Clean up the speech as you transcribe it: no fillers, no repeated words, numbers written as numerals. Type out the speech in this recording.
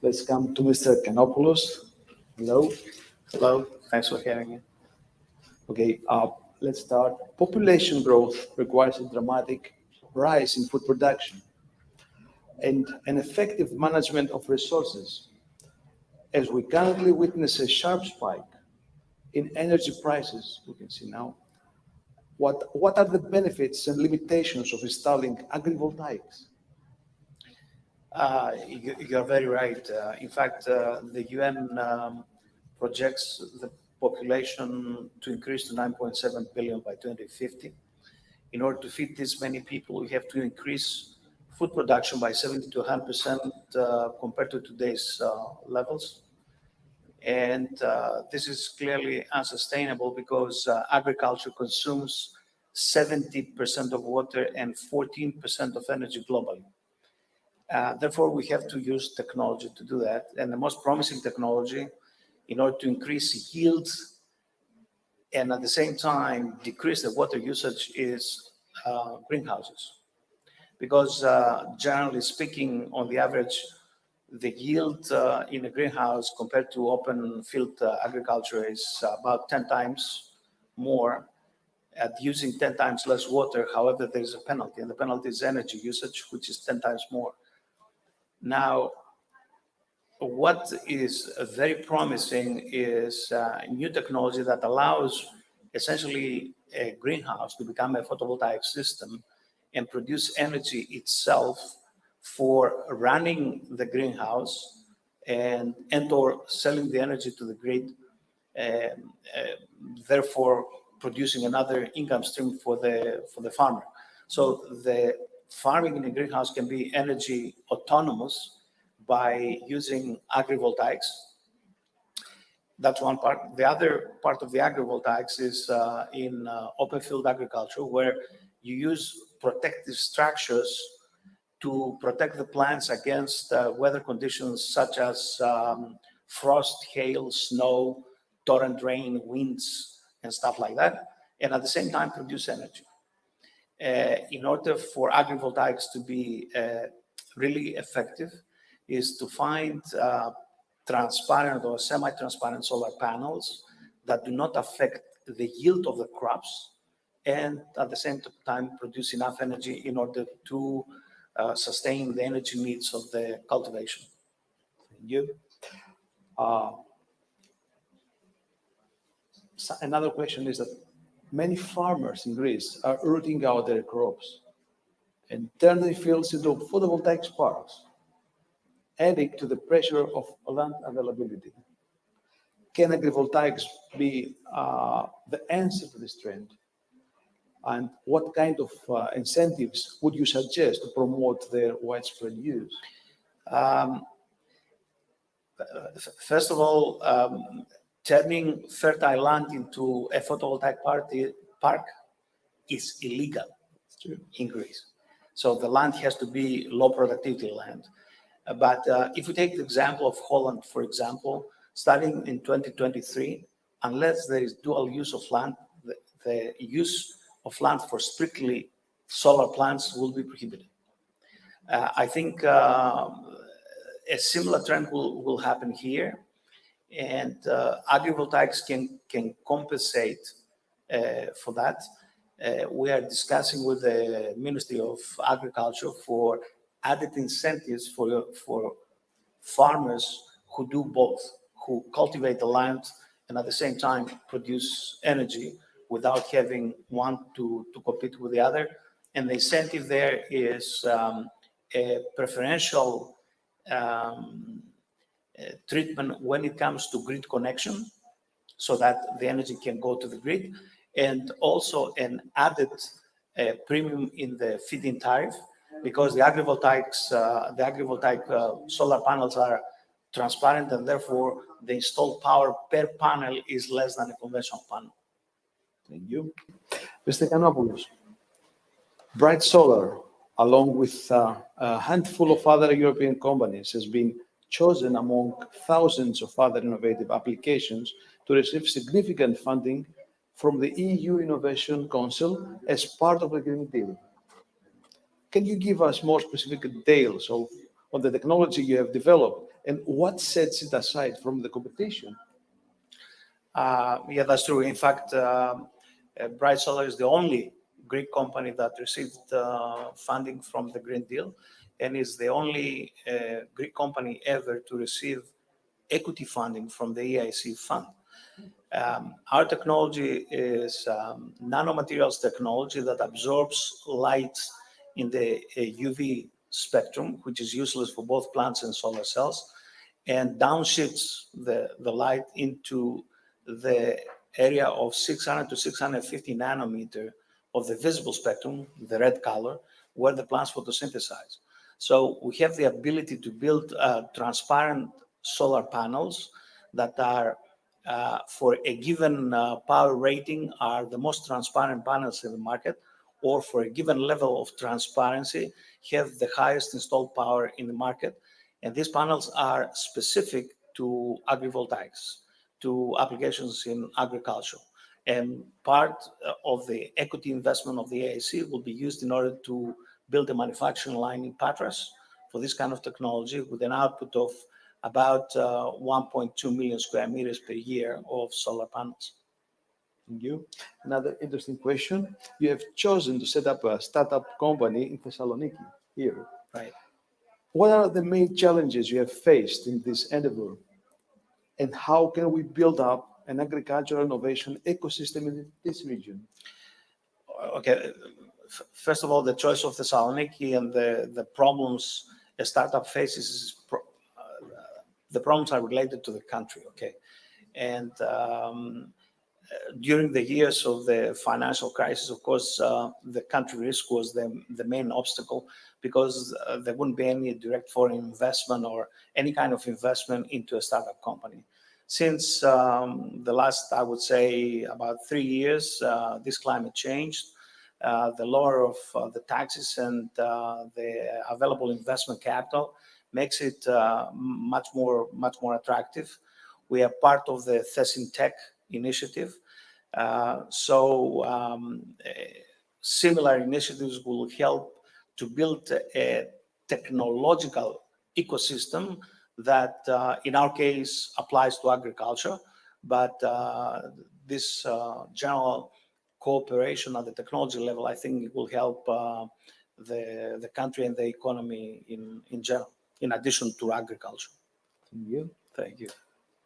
Let's come to Mr. Kanopoulos. Hello. Hello, thanks for having me. Okay, let's start. Population growth requires a dramatic rise in food production and an effective management of resources. As we currently witness a sharp spike in energy prices, we can see now, what are the benefits and limitations of installing agrivoltaics? You're very right. In fact, the UN projects the population to increase to 9.7 billion by 2050. In order to feed this many people, we have to increase food production by 70 to 100% compared to today's levels. And this is clearly unsustainable because agriculture consumes 70% of water and 14% of energy globally. Therefore, we have to use technology to do that. And the most promising technology in order to increase yields and at the same time decrease the water usage is greenhouses. Because generally speaking, on the average, the yield in a greenhouse compared to open field agriculture is about 10 times more at using 10 times less water. However, there's a penalty, and the penalty is energy usage, which is 10 times more. Now, what is very promising is new technology that allows essentially a greenhouse to become a photovoltaic system and produce energy itself for running the greenhouse and or selling the energy to the grid, therefore producing another income stream for the farmer. So the farming in a greenhouse can be energy autonomous by using agrivoltaics. That's one part. The other part of the agrivoltaics is in open field agriculture, where you use protective structures to protect the plants against weather conditions such as frost, hail, snow, torrent rain, winds, and stuff like that, and at the same time produce energy. In order for agrivoltaics to be really effective, is to find transparent or semi-transparent solar panels that do not affect the yield of the crops and at the same time produce enough energy in order to sustain the energy needs of the cultivation. Thank you. So another question is that many farmers in Greece are rooting out their crops and turning fields into photovoltaic parks, adding to the pressure of land availability. Can agrivoltaics be the answer to this trend? And what kind of incentives would you suggest to promote their widespread use? First of all, turning fertile land into a photovoltaic park is illegal in Greece. So the land has to be low productivity land. But if we take the example of Holland, for example, starting in 2023, unless there is dual use of land, the use of land for strictly solar plants will be prohibited. I think a similar trend will happen here, and agrivoltaics can compensate for that. We are discussing with the Ministry of Agriculture for added incentives for farmers who do both, who cultivate the land and at the same time produce energy without having one to compete with the other. And the incentive there is a preferential treatment when it comes to grid connection, so that the energy can go to the grid, and also an added premium in the feed-in tariff, because the agrivoltaic solar panels are transparent, and therefore the installed power per panel is less than a conventional panel. Thank you. Mr. Kanopoulos, Brite Solar, along with a handful of other European companies, has been chosen among thousands of other innovative applications to receive significant funding from the EU Innovation Council as part of the Green Deal. Can you give us more specific details of on the technology you have developed, and what sets it aside from the competition? Yeah, that's true. In fact, Brite Solar is the only Greek company that received funding from the Green Deal, and is the only Greek company ever to receive equity funding from the EIC fund. Our technology is nanomaterials technology that absorbs light in the UV spectrum, which is useless for both plants and solar cells, and downshifts the light into the area of 600 to 650 nanometer of the visible spectrum, the red color, where the plants photosynthesize. So we have the ability to build transparent solar panels that are for a given power rating are the most transparent panels in the market, or for a given level of transparency have the highest installed power in the market. And these panels are specific to agrivoltaics, to applications in agriculture. And part of the equity investment of the AIC will be used in order to build a manufacturing line in Patras for this kind of technology with an output of about 1.2 million square meters per year of solar panels. Thank you. Another interesting question. You have chosen to set up a startup company in Thessaloniki here. Right. What are the main challenges you have faced in this endeavor? And how can we build up an agricultural innovation ecosystem in this region? Okay. First of all, the choice of Thessaloniki and the problems a startup faces is the problems are related to the country, okay? And during the years of the financial crisis, of course, the country risk was the main obstacle because there wouldn't be any direct foreign investment or any kind of investment into a startup company. Since the last, I would say, about 3 years, this climate changed. The lower of the taxes and the available investment capital makes it much more attractive. We are part of the Thesin Tech initiative. Similar initiatives will help to build a technological ecosystem that, in our case, applies to agriculture, but this general cooperation at the technology level, I think it will help the country and the economy in general, in addition to agriculture. Thank you. Thank you.